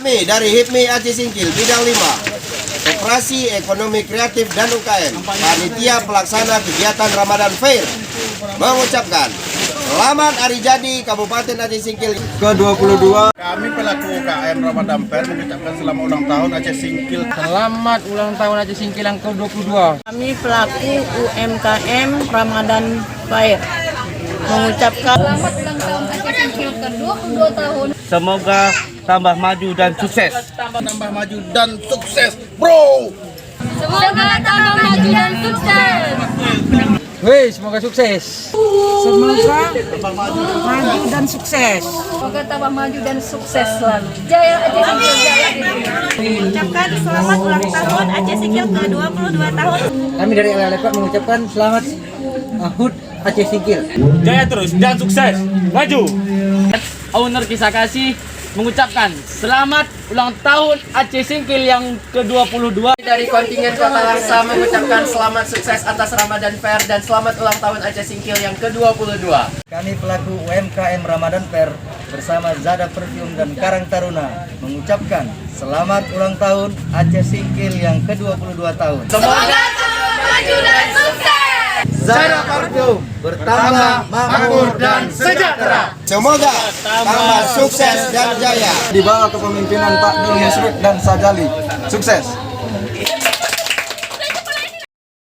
Kami dari HIPMI Aceh Singkil Bidang 5 Operasi Ekonomi Kreatif dan UKM Panitia Pelaksana Kegiatan Ramadan Fair mengucapkan selamat hari jadi Kabupaten Aceh Singkil ke-22. Kami pelaku UKM Ramadan Fair mengucapkan selamat ulang tahun Aceh Singkil. Selamat ulang tahun Aceh Singkil yang ke-22. Kami pelaku UMKM Ramadan Fair mengucapkan selamat ulang tahun Aceh Singkil ke-22 tahun. Semoga tambah maju dan sukses. Tambah maju dan sukses, bro. Semoga tambah maju dan sukses. Wih, semoga sukses. semoga maju dan sukses. Semoga tambah maju dan sukses selalu. Jaya Aceh Singkil, jaya. Mengucapkan selamat ulang tahun Aceh Singkil ke-22 tahun. Kami dari LLP mengucapkan selamat HUT Aceh Singkil. Jaya terus dan sukses. Maju. Owner Kisah Kasih mengucapkan selamat ulang tahun Aceh Singkil yang ke-22. Dari kontingen Kota Langsa mengucapkan selamat sukses atas Ramadan Fair dan selamat ulang tahun Aceh Singkil yang ke-22. Kami pelaku UMKM Ramadan Fair bersama Zada Perfume dan Karang Taruna mengucapkan selamat ulang tahun Aceh Singkil yang ke-22 tahun. Semoga tambah maju dan sukses. Zada Perfume bertambah makmur dan sejahtera. Semoga tambah sukses dan jaya Di bawah kepemimpinan Pak Dul Musrik dan Sajali. Sukses.